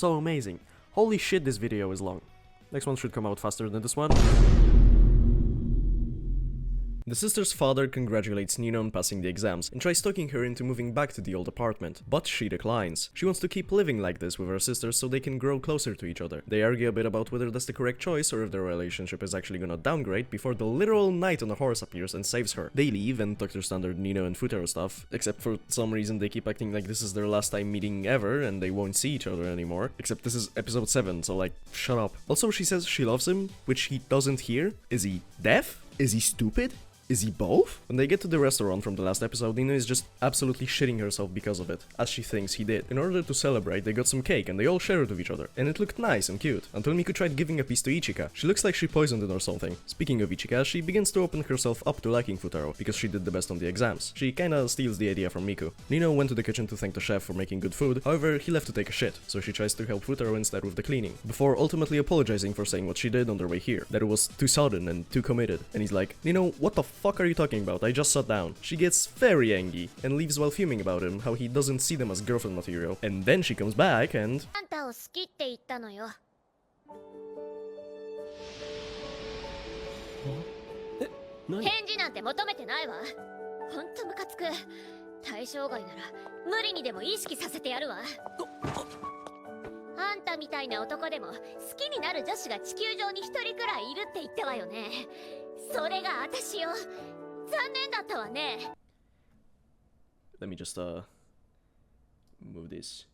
so amazing. Holy shit, this video is long. Next one should come out faster than this one. The sister's father congratulates Nina on passing the exams and tries talking her into moving back to the old apartment, but she declines. She wants to keep living like this with her sisters so they can grow closer to each other. They argue a bit about whether that's the correct choice or if their relationship is actually gonna downgrade before the literal knight on a horse appears and saves her. They leave and talk their standard Nino and Futaro stuff, except for some reason they keep acting like this is their last time meeting ever and they won't see each other anymore. Except this is episode 7, so like, shut up. Also, she says she loves him, which he doesn't hear. Is he deaf? Is he stupid? Is he both? When they get to the restaurant from the last episode, Nina is just absolutely shitting herself because of it, as she thinks he did. In order to celebrate, they got some cake and they all share it with each other, and it looked nice and cute, until Miku tried giving a piece to Ichika. She looks like she poisoned it or something. Speaking of Ichika, she begins to open herself up to liking Futaro, because she did the best on the exams. She kinda steals the idea from Miku. Nina went to the kitchen to thank the chef for making good food, however, he left to take a shit, so she tries to help Futaro instead with the cleaning, before ultimately apologizing for saying what she did on their way here, that it was too sudden and too committed, and he's like, Nino, what the fuck are you talking about? I just sat down. She gets very angry and leaves while fuming about him, how he doesn't see them as girlfriend material. And then she comes back and... Let me just move this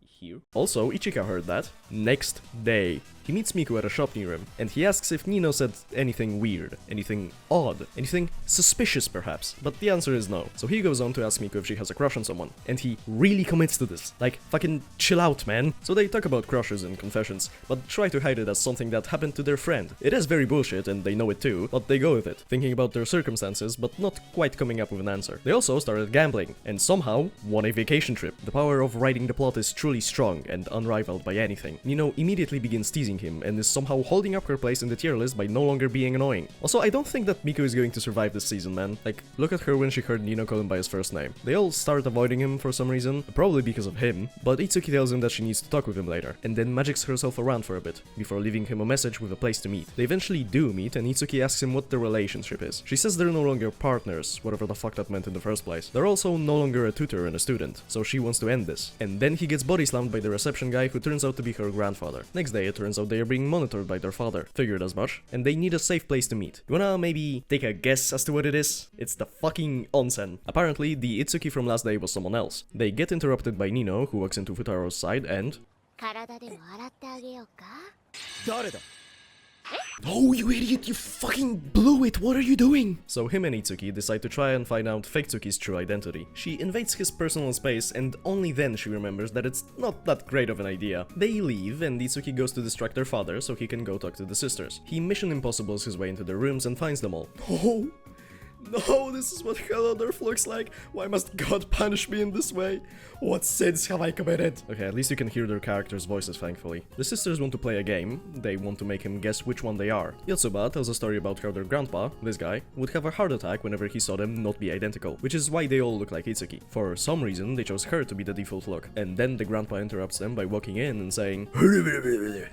here. Also, Ichika heard that. Next day, he meets Miku at a shop near him, and he asks if Nino said anything weird, anything odd, anything suspicious perhaps, but the answer is no. So he goes on to ask Miku if she has a crush on someone, and he really commits to this. Like, fucking chill out, man. So they talk about crushes and confessions, but try to hide it as something that happened to their friend. It is very bullshit, and they know it too, but they go with it, thinking about their circumstances, but not quite coming up with an answer. They also started gambling, and somehow won a vacation trip. The power of writing the plot is truly strong and unrivaled by anything. Nino immediately begins teasing him and is somehow holding up her place in the tier list by no longer being annoying. Also, I don't think that Miku is going to survive this season, man. Like, look at her when she heard Nino call him by his first name. They all start avoiding him for some reason, probably because of him, but Itsuki tells him that she needs to talk with him later, and then magics herself around for a bit, before leaving him a message with a place to meet. They eventually do meet, and Itsuki asks him what their relationship is. She says they're no longer partners, whatever the fuck that meant in the first place. They're also no longer a tutor and a student, so she wants to end this. And then he gets body slammed by the reception guy who turns out to be her grandfather. Next day, it turns out they are being monitored by their father. Figured as much. And they need a safe place to meet. You wanna maybe take a guess as to what it is? It's the fucking onsen. Apparently, the Itsuki from last day was someone else. They get interrupted by Nino, who walks into Futaro's side and... Oh, you idiot, you fucking blew it, what are you doing? So him and Itsuki decide to try and find out Fake Tsuki's true identity. She invades his personal space and only then she remembers that it's not that great of an idea. They leave and Itsuki goes to distract their father so he can go talk to the sisters. He Mission Impossibles his way into their rooms and finds them all. Oh! No, this is what hell on earth looks like. Why must God punish me in this way? What sins have I committed? Okay, at least you can hear their characters' voices, thankfully. The sisters want to play a game. They want to make him guess which one they are. Yotsuba tells a story about how their grandpa, this guy, would have a heart attack whenever he saw them not be identical, which is why they all look like Itsuki. For some reason, they chose her to be the default look. And then the grandpa interrupts them by walking in and saying...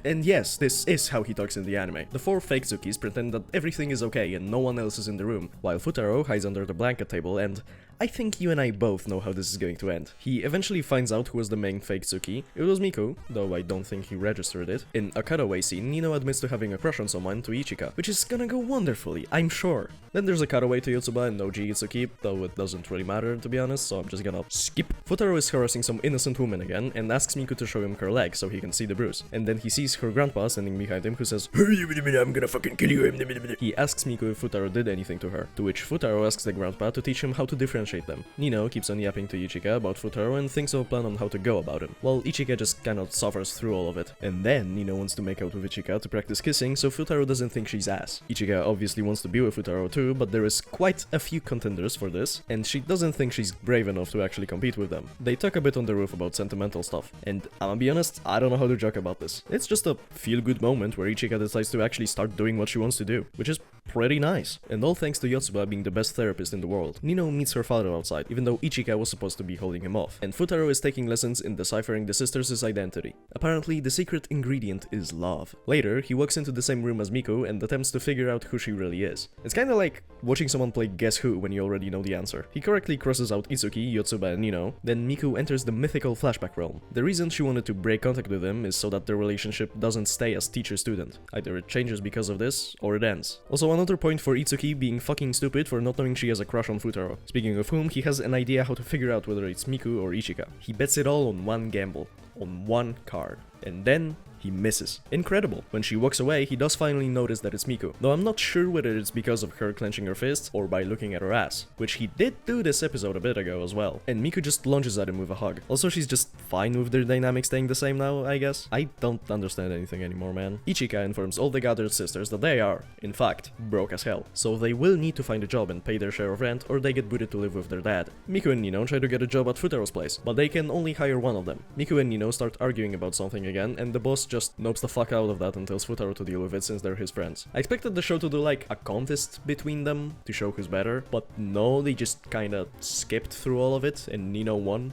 And yes, this is how he talks in the anime. The 4 fake Tsukis pretend that everything is okay and no one else is in the room, while Futaro hides under the blanket table, and I think you and I both know how this is going to end. He eventually finds out who was the main fake Tsuki. It was Miku, though I don't think he registered it. In a cutaway scene, Nino admits to having a crush on someone, to Ichika, which is gonna go wonderfully, I'm sure. Then there's a cutaway to Yotsuba and Noji Itsuki, though it doesn't really matter to be honest, so I'm just gonna skip. Futaro is harassing some innocent woman again, and asks Miku to show him her leg so he can see the bruise. And then he sees her grandpa standing behind him who says, I'm gonna fucking kill you. He asks Miku if Futaro did anything to her, to which Futaro asks the grandpa to teach him how to differentiate them. Nino keeps on yapping to Ichika about Futaro and thinks of a plan on how to go about him, while Ichika just kinda suffers through all of it. And then Nino wants to make out with Ichika to practice kissing so Futaro doesn't think she's ass. Ichika obviously wants to be with Futaro too, but there is quite a few contenders for this, and she doesn't think she's brave enough to actually compete with them. They talk a bit on the roof about sentimental stuff, and I'ma be honest, I don't know how to joke about this. It's just a feel-good moment where Ichika decides to actually start doing what she wants to do, which is pretty nice. And all thanks to Yotsuba being the best therapist in the world. Nino meets her father father outside, even though Ichika was supposed to be holding him off. And Futaro is taking lessons in deciphering the sisters' identity. Apparently, the secret ingredient is love. Later, he walks into the same room as Miku and attempts to figure out who she really is. It's kinda like watching someone play Guess Who when you already know the answer. He correctly crosses out Itsuki, Yotsuba, and Nino. Then Miku enters the mythical flashback realm. The reason she wanted to break contact with him is so that their relationship doesn't stay as teacher-student. Either it changes because of this, or it ends. Also, another point for Itsuki being fucking stupid for not knowing she has a crush on Futaro. Speaking of whom, he has an idea how to figure out whether it's Miku or Ichika. He bets it all on one gamble, on one card. And then he misses. Incredible. When she walks away, he does finally notice that it's Miku, though I'm not sure whether it's because of her clenching her fist or by looking at her ass, which he did do this episode a bit ago as well. And Miku just lunges at him with a hug. Also, she's just fine with their dynamic staying the same now, I guess. I don't understand anything anymore, man. Ichika informs all the gathered sisters that they are, in fact, broke as hell, so they will need to find a job and pay their share of rent, or they get booted to live with their dad. Miku and Nino try to get a job at Futaro's place, but they can only hire one of them. Miku and Nino start arguing about something again, and the boss just nopes the fuck out of that and tells Futaro to deal with it since they're his friends. I expected the show to do like a contest between them to show who's better, but no, they just kinda skipped through all of it and Nino won.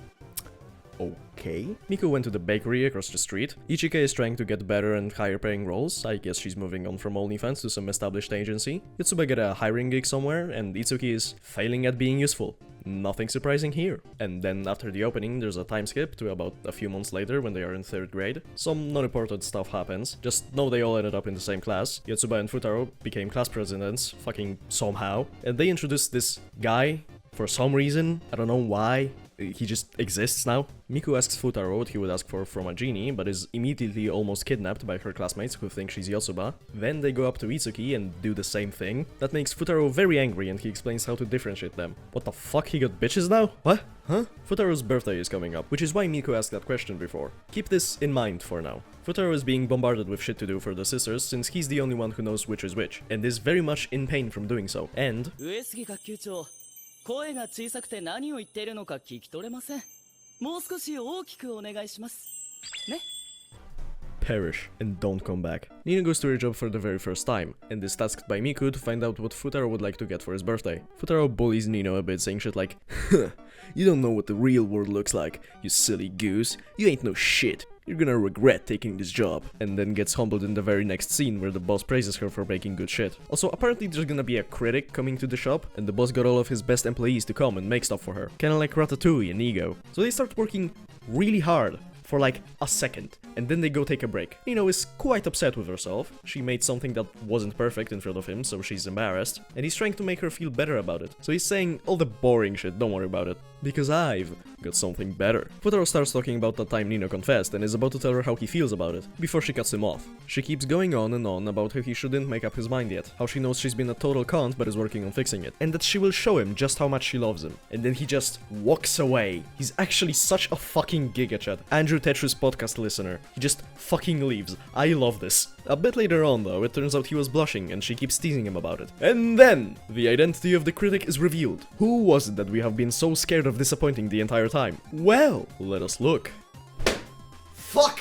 Okay. Miku went to the bakery across the street. Ichika is trying to get better and higher paying roles. I guess she's moving on from OnlyFans to some established agency. Yotsuba got a hiring gig somewhere, and Itsuki is failing at being useful. Nothing surprising here. And then after the opening, there's a time skip to about a few months later when they are in 3rd grade. Some non-important stuff happens. Just know they all ended up in the same class. Yotsuba and Futaro became class presidents, fucking somehow. And they introduced this guy for some reason. I don't know why. He just exists now. Miku asks Futaro what he would ask for from a genie, but is immediately almost kidnapped by her classmates who think she's Yotsuba. Then they go up to Itsuki and do the same thing. That makes Futaro very angry and he explains how to differentiate them. What the fuck, he got bitches now? What? Huh? Futaro's birthday is coming up, which is why Miku asked that question before. Keep this in mind for now. Futaro is being bombarded with shit to do for the sisters since he's the only one who knows which is which, and is very much in pain from doing so. And 声が小さくて何を言っているのか聞き取れません。もう少し大きくお願いします。ね。 perish and don't come back. Nino goes to her job for the very first time, and is tasked by Miku to find out what Futaro would like to get for his birthday. Futaro bullies Nino a bit, saying shit like, "Huh, you don't know what the real world looks like, you silly goose. You ain't no shit. You're gonna regret taking this job," and then gets humbled in the very next scene where the boss praises her for making good shit. Also, apparently there's gonna be a critic coming to the shop, and the boss got all of his best employees to come and make stuff for her. Kinda like Ratatouille and Ego. So they start working really hard for like a second, and then they go take a break. Nino is quite upset with herself. She made something that wasn't perfect in front of him, so she's embarrassed, and he's trying to make her feel better about it. So he's saying all the boring shit, don't worry about it, because I've got something better. Futaro starts talking about the time Nino confessed and is about to tell her how he feels about it, before she cuts him off. She keeps going on and on about how he shouldn't make up his mind yet, how she knows she's been a total cunt but is working on fixing it, and that she will show him just how much she loves him. And then he just walks away. He's actually such a fucking gigachad. Andrew Tetris podcast listener. He just fucking leaves. I love this. A bit later on though, it turns out he was blushing and she keeps teasing him about it. And then, the identity of the critic is revealed. Who was it that we have been so scared of disappointing the entire time? Well, let us look. Fuck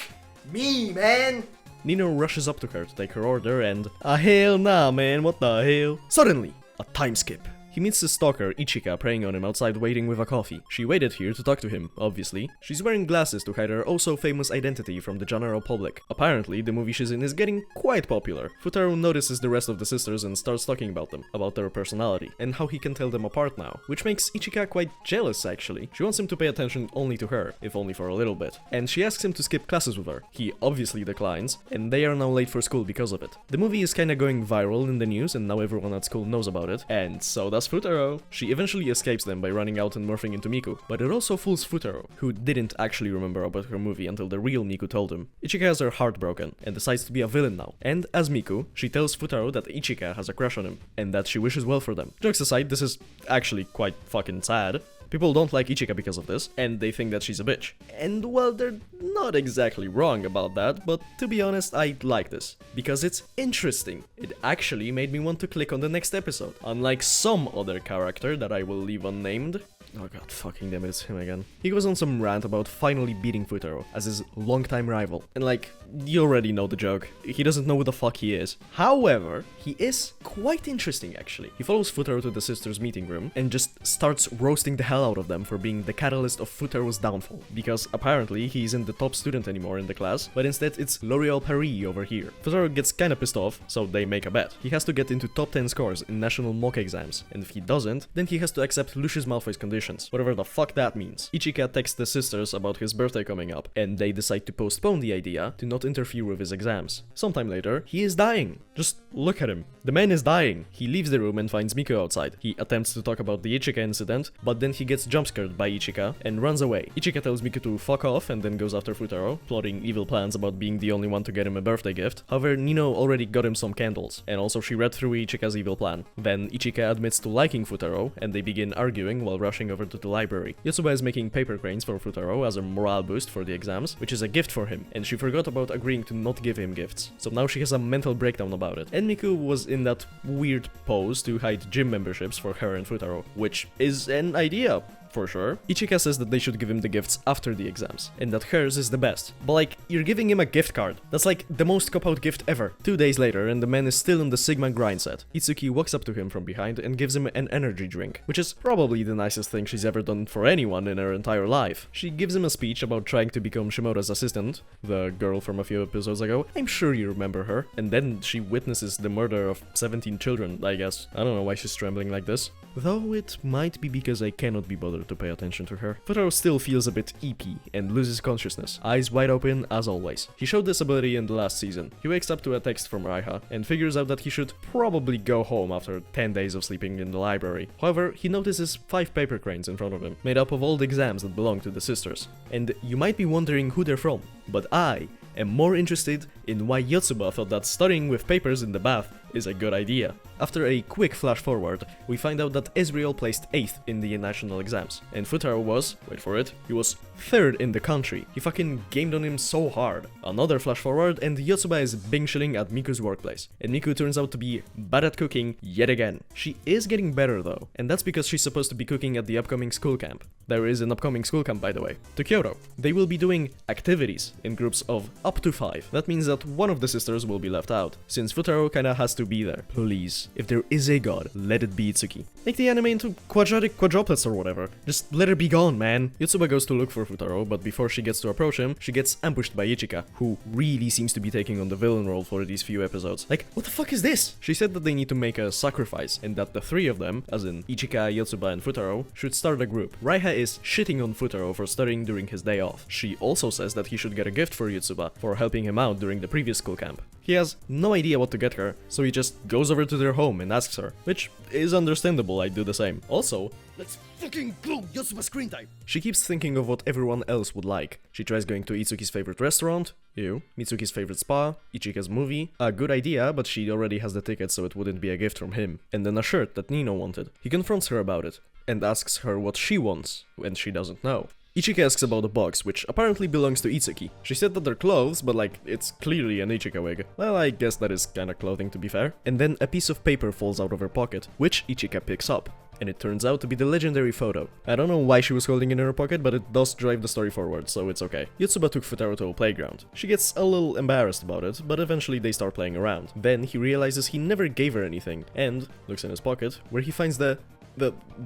me, man! Nino rushes up to her to take her order and... hell nah, man, what the hell? Suddenly, a time skip. He meets his stalker, Ichika, preying on him outside waiting with a coffee. She waited here to talk to him, obviously. She's wearing glasses to hide her oh-so-famous identity from the general public. Apparently, the movie she's in is getting quite popular. Futaro notices the rest of the sisters and starts talking about them, about their personality, and how he can tell them apart now, which makes Ichika quite jealous, actually. She wants him to pay attention only to her, if only for a little bit. And she asks him to skip classes with her. He obviously declines, and they are now late for school because of it. The movie is kinda going viral in the news, and now everyone at school knows about it, and so does Futaro. She eventually escapes them by running out and morphing into Miku, but it also fools Futaro, who didn't actually remember about her movie until the real Miku told him. Ichika has her heart broken, and decides to be a villain now. And as Miku, she tells Futaro that Ichika has a crush on him, and that she wishes well for them. Jokes aside, this is actually quite fucking sad. People don't like Ichika because of this, and they think that she's a bitch. And well, they're not exactly wrong about that, but to be honest, I like this. Because it's interesting. It actually made me want to click on the next episode, unlike some other character that I will leave unnamed. Oh god, fucking damn it, it's him again. He goes on some rant about finally beating Futaro as his longtime rival. And like, you already know the joke. He doesn't know who the fuck he is. However, he is quite interesting actually. He follows Futaro to the sisters' meeting room and just starts roasting the hell out of them for being the catalyst of Futaro's downfall. Because apparently he isn't the top student anymore in the class, but instead it's L'Oreal Paris over here. Futaro gets kinda pissed off, so they make a bet. He has to get into top 10 scores in national mock exams, and if he doesn't, then he has to accept Lucius Malfoy's conditions, whatever the fuck that means. Ichika texts the sisters about his birthday coming up, and they decide to postpone the idea to not interfere with his exams. Sometime later, he is dying. Just look at him. The man is dying. He leaves the room and finds Miku outside. He attempts to talk about the Ichika incident, but then he gets jump-scared by Ichika and runs away. Ichika tells Miku to fuck off and then goes after Futaro, plotting evil plans about being the only one to get him a birthday gift. However, Nino already got him some candles, and also she read through Ichika's evil plan. Then Ichika admits to liking Futaro, and they begin arguing while rushing over to the library. Yotsuba is making paper cranes for Futaro as a morale boost for the exams, which is a gift for him, and she forgot about agreeing to not give him gifts. So now she has a mental breakdown about it. And Miku was in that weird pose to hide gym memberships for her and Futaro, which is an idea. For sure. Ichika says that they should give him the gifts after the exams, and that hers is the best. But like, you're giving him a gift card. That's like the most cop-out gift ever. 2 days later, and the man is still on the Sigma grind set. Itsuki walks up to him from behind and gives him an energy drink, which is probably the nicest thing she's ever done for anyone in her entire life. She gives him a speech about trying to become Shimoda's assistant, the girl from a few episodes ago. I'm sure you remember her. And then she witnesses the murder of 17 children, I guess. I don't know why she's trembling like this. Though it might be because I cannot be bothered to pay attention to her. Futaro still feels a bit eepy and loses consciousness, eyes wide open as always. He showed this ability in the last season. He wakes up to a text from Raiha and figures out that he should probably go home after 10 days of sleeping in the library. However, he notices 5 paper cranes in front of him, made up of all the exams that belong to the sisters. And you might be wondering who they're from, but I am more interested in why Yotsuba thought that studying with papers in the bath is a good idea. After a quick flash forward, we find out that Ezreal placed 8th in the national exams, and Futaro was, wait for it, he was 3rd in the country. He fucking gamed on him so hard. Another flash forward, and Yotsuba is bing-shilling at Miku's workplace, and Miku turns out to be bad at cooking yet again. She is getting better though, and that's because she's supposed to be cooking at the upcoming school camp. There is an upcoming school camp, by the way, to Kyoto. They will be doing activities in groups of up to 5. That means that one of the sisters will be left out, since Futaro kinda has to be there. Please, if there is a god, let it be Itsuki. Make the anime into quadratic quadruplets or whatever. Just let her be gone, man. Yotsuba goes to look for Futaro, but before she gets to approach him, she gets ambushed by Ichika, who really seems to be taking on the villain role for these few episodes. Like, what the fuck is this? She said that they need to make a sacrifice, and that the 3 of them, as in Ichika, Yotsuba, and Futaro, should start a group. Raiha is shitting on Futaro for studying during his day off. She also says that he should get a gift for Yotsuba for helping him out during the previous school camp. He has no idea what to get her, so he just goes over to their home and asks her, which is understandable, I'd do the same. Also, Let's fucking blow Yotsuba screen time! she keeps thinking of what everyone else would like. She tries going to Itsuki's favorite restaurant, ew, Mitsuki's favorite spa, Ichika's movie, a good idea, but she already has the ticket so it wouldn't be a gift from him, and then a shirt that Nino wanted. He confronts her about it, and asks her what she wants, and she doesn't know. Ichika asks about the box, which apparently belongs to Itsuki. She said that they're clothes, but like, it's clearly an Ichika wig. Well, I guess that is kinda clothing to be fair. And then a piece of paper falls out of her pocket, which Ichika picks up. And it turns out to be the legendary photo. I don't know why she was holding it in her pocket, but it does drive the story forward, so it's okay. Yotsuba took Futaro to a playground. She gets a little embarrassed about it, but eventually they start playing around. Then he realizes he never gave her anything, and looks in his pocket, where he finds the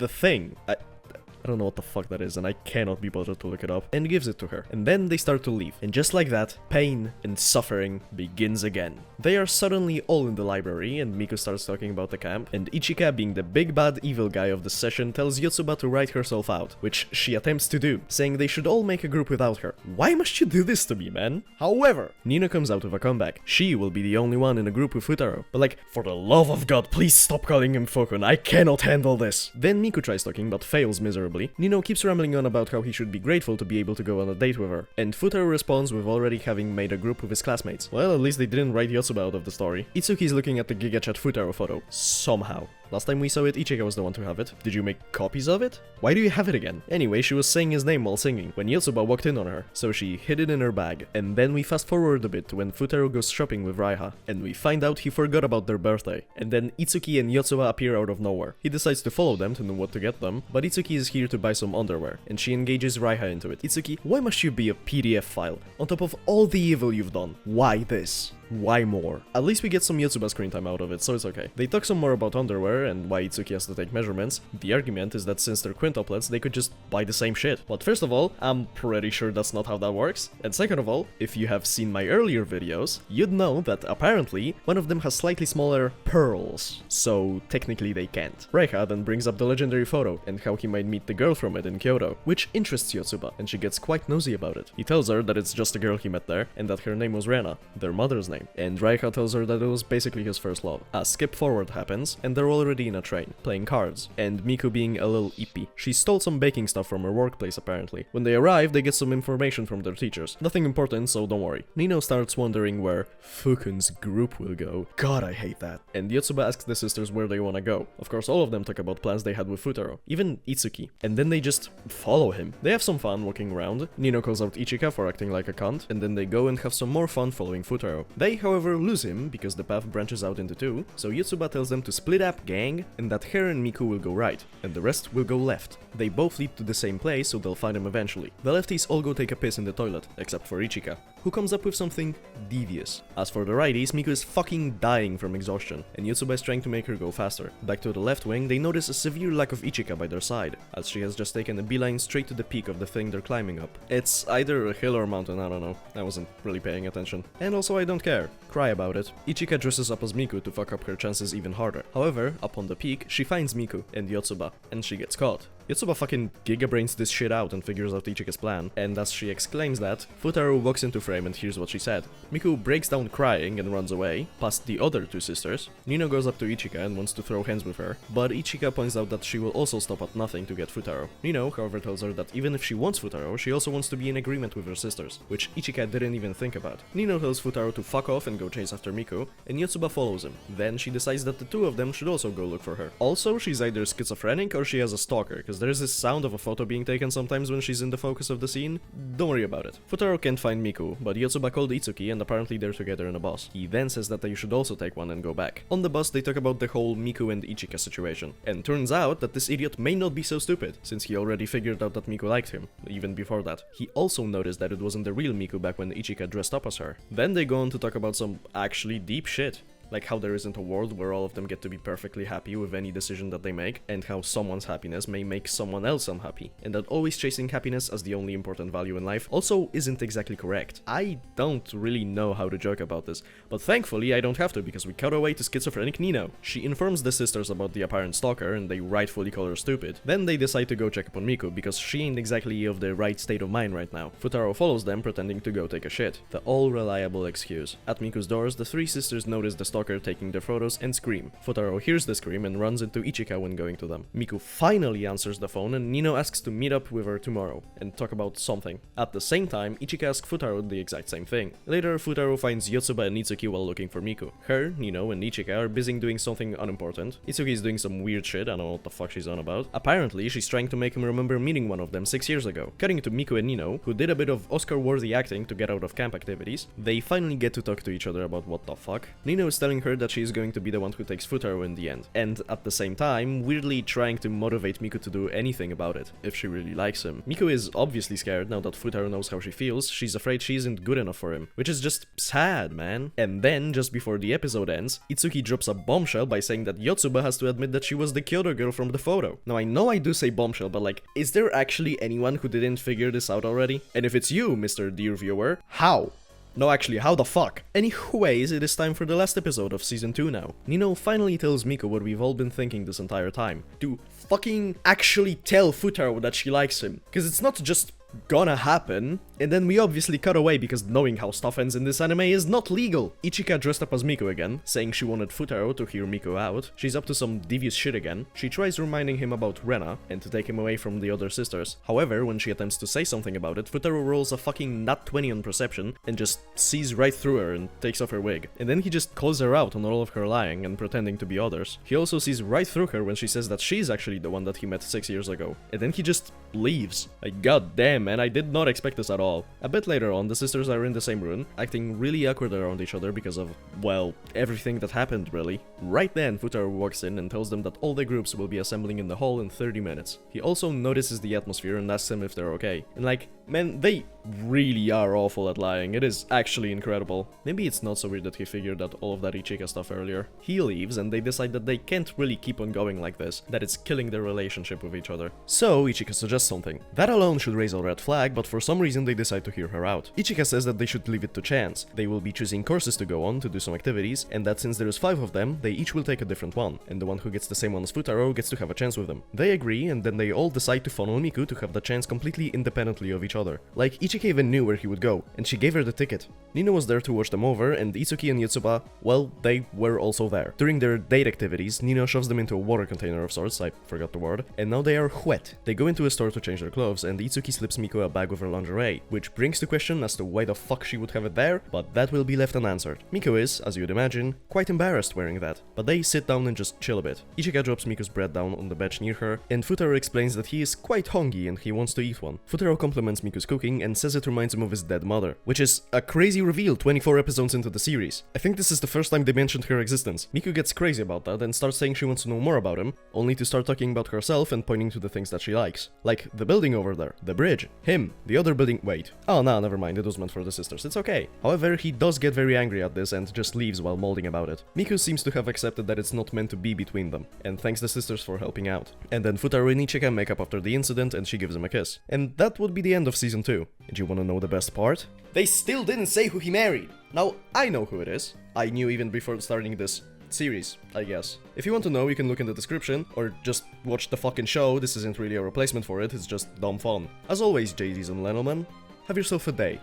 thing. I don't know what the fuck that is, and I cannot be bothered to look it up, and gives it to her. And then they start to leave. And just like that, pain and suffering begins again. They are suddenly all in the library, and Miku starts talking about the camp, and Ichika, being the big bad evil guy of the session, tells Yotsuba to write herself out, which she attempts to do, saying they should all make a group without her. Why must you do this to me, man? However, Nino comes out with a comeback. She will be the only one in a group with Futaro. But like, for the love of God, please stop calling him Fokun, I cannot handle this. Then Miku tries talking, but fails miserably. Nino keeps rambling on about how he should be grateful to be able to go on a date with her, and Futaro responds with already having made a group with his classmates. Well, at least they didn't write Yotsuba out of the story. Itsuki is looking at the GigaChat Futaro photo. Somehow. Last time we saw it, Ichika was the one to have it. Did you make copies of it? Why do you have it again? Anyway, she was saying his name while singing when Yotsuba walked in on her, so she hid it in her bag. And then we fast forward a bit to when Futaro goes shopping with Raiha, and we find out he forgot about their birthday. And then Itsuki and Yotsuba appear out of nowhere. He decides to follow them to know what to get them, but Itsuki is here to buy some underwear, and she engages Raiha into it. Itsuki, why must you be a PDF file? On top of all the evil you've done, why this? Why more? At least we get some Yotsuba screen time out of it, so it's okay. They talk some more about underwear and why Itsuki has to take measurements. The argument is that since they're quintuplets, they could just buy the same shit. But first of all, I'm pretty sure that's not how that works. And second of all, if you have seen my earlier videos, you'd know that apparently one of them has slightly smaller pearls. So technically they can't. Raiha then brings up the legendary photo and how he might meet the girl from it in Kyoto, which interests Yotsuba, and she gets quite nosy about it. He tells her that it's just a girl he met there and that her name was Rena, their mother's name. And Raiha tells her that it was basically his first love. A skip forward happens, and they're already in a train, playing cards, and Miku being a little ippy. She stole some baking stuff from her workplace apparently. When they arrive, they get some information from their teachers. Nothing important, so don't worry. Nino starts wondering where Fukun's group will go. God, I hate that. And Yotsuba asks the sisters where they wanna go. Of course, all of them talk about plans they had with Futaro, even Itsuki. And then they just follow him. They have some fun walking around. Nino calls out Ichika for acting like a cunt, and then they go and have some more fun following Futaro. They, however, lose him because the path branches out into two, so Yotsuba tells them to split up, gang, and that her and Miku will go right, and the rest will go left. They both lead to the same place, so they'll find him eventually. The lefties all go take a piss in the toilet, except for Ichika, who comes up with something devious. As for the righties, Miku is fucking dying from exhaustion, and Yotsuba is trying to make her go faster. Back to the left wing, they notice a severe lack of Ichika by their side, as she has just taken a beeline straight to the peak of the thing they're climbing up. It's either a hill or mountain, I don't know. I wasn't really paying attention. And also I don't care. Cry about it. Ichika dresses up as Miku to fuck up her chances even harder. However, up on the peak, she finds Miku and Yotsuba, and she gets caught. Yotsuba fucking gigabrains this shit out and figures out Ichika's plan, and as she exclaims that, Futaro walks into frame and hears what she said. Miku breaks down crying and runs away, past the other two sisters. Nino goes up to Ichika and wants to throw hands with her, but Ichika points out that she will also stop at nothing to get Futaro. Nino, however, tells her that even if she wants Futaro, she also wants to be in agreement with her sisters, which Ichika didn't even think about. Nino tells Futaro to fuck off and go chase after Miku, and Yotsuba follows him. Then she decides that the two of them should also go look for her. Also, she's either schizophrenic or she has a stalker, because there's this sound of a photo being taken sometimes when she's in the focus of the scene. Don't worry about it. Futaro can't find Miku, but Yotsuba called Itsuki and apparently they're together in a bus. He then says that they should also take one and go back. On the bus, they talk about the whole Miku and Ichika situation, and turns out that this idiot may not be so stupid, since he already figured out that Miku liked him, even before that. He also noticed that it wasn't the real Miku back when Ichika dressed up as her. Then they go on to talk about some actually deep shit. Like how there isn't a world where all of them get to be perfectly happy with any decision that they make, and how someone's happiness may make someone else unhappy, and that always chasing happiness as the only important value in life also isn't exactly correct. I don't really know how to joke about this, but thankfully I don't have to because we cut away to schizophrenic Nino. She informs the sisters about the apparent stalker and they rightfully call her stupid. Then they decide to go check upon Miku because she ain't exactly of the right state of mind right now. Futaro follows them pretending to go take a shit. The all-reliable excuse. At Miku's doors, the three sisters notice the stalker taking their photos and scream. Futaro hears the scream and runs into Ichika when going to them. Miku finally answers the phone and Nino asks to meet up with her tomorrow and talk about something. At the same time, Ichika asks Futaro the exact same thing. Later, Futaro finds Yotsuba and Itsuki while looking for Miku. Her, Nino, and Ichika are busy doing something unimportant. Itsuki is doing some weird shit, I don't know what the fuck she's on about. Apparently, she's trying to make him remember meeting one of them 6 years ago. Cutting to Miku and Nino, who did a bit of Oscar-worthy acting to get out of camp activities, they finally get to talk to each other about what the fuck. Nino is telling her that she is going to be the one who takes Futaro in the end, and at the same time, weirdly trying to motivate Miku to do anything about it, if she really likes him. Miku is obviously scared now that Futaro knows how she feels. She's afraid she isn't good enough for him, which is just sad, man. And then, just before the episode ends, Itsuki drops a bombshell by saying that Yotsuba has to admit that she was the Kyoto girl from the photo. Now, I know I do say bombshell, but like, is there actually anyone who didn't figure this out already? And if it's you, Mr. Dear Viewer, how? No, actually, how the fuck? Anyways, it is time for the last episode of Season 2 now. Nino finally tells Miku what we've all been thinking this entire time. To fucking actually tell Futaro that she likes him. Because it's not just gonna happen. And then we obviously cut away because knowing how stuff ends in this anime is not legal. Ichika dressed up as Miko again, saying she wanted Futaro to hear Miko out. She's up to some devious shit again. She tries reminding him about Rena and to take him away from the other sisters. However, when she attempts to say something about it, Futaro rolls a fucking nat 20 on perception and just sees right through her and takes off her wig. And then he just calls her out on all of her lying and pretending to be others. He also sees right through her when she says that she's actually the one that he met 6 years ago. And then he just leaves. Like, god damn, man, I did not expect this at all. A bit later on, the sisters are in the same room, acting really awkward around each other because of, well, everything that happened, really. Right then, Futaro walks in and tells them that all the groups will be assembling in the hall in 30 minutes. He also notices the atmosphere and asks them if they're okay. And like, man, they really are awful at lying. It is actually incredible. Maybe it's not so weird that he figured out all of that Ichika stuff earlier. He leaves and they decide that they can't really keep on going like this, that it's killing their relationship with each other. So Ichika suggests something. That alone should raise a red flag, but for some reason they decide to hear her out. Ichika says that they should leave it to chance. They will be choosing courses to go on to do some activities, and that since there's 5 of them, they each will take a different one, and the one who gets the same one as Futaro gets to have a chance with them. They agree, and then they all decide to funnel Miku to have the chance completely independently of each other. Like, Ichika even knew where he would go, and she gave her the ticket. Nino was there to watch them over, and Itsuki and Yotsuba, well, they were also there. During their date activities, Nino shoves them into a water container of sorts, I forgot the word, and now they are wet. They go into a store to change their clothes, and Itsuki slips Miku a bag with her lingerie, which brings the question as to why the fuck she would have it there, but that will be left unanswered. Miku is, as you'd imagine, quite embarrassed wearing that, but they sit down and just chill a bit. Ichika drops Miku's bread down on the bench near her, and Futaro explains that he is quite hungry and he wants to eat one. Futaro compliments Miku's cooking and says it reminds him of his dead mother, which is a crazy reveal 24 episodes into the series. I think this is the first time they mentioned her existence. Miku gets crazy about that and starts saying she wants to know more about him, only to start talking about herself and pointing to the things that she likes. Like the building over there, the bridge, him, the other building. Wait. Oh no, never mind, it was meant for the sisters, it's okay. However, he does get very angry at this and just leaves while molding about it. Miku seems to have accepted that it's not meant to be between them, and thanks the sisters for helping out. And then Futaro and Ichika make up after the incident and she gives him a kiss. And that would be the end of season 2. And you wanna know the best part? They still didn't say who he married! Now, I know who it is. I knew even before starting this series, I guess. If you want to know, you can look in the description, or just watch the fucking show. This isn't really a replacement for it, it's just dumb fun. As always, JDs and gentlemen, have yourself a day.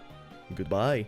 Goodbye.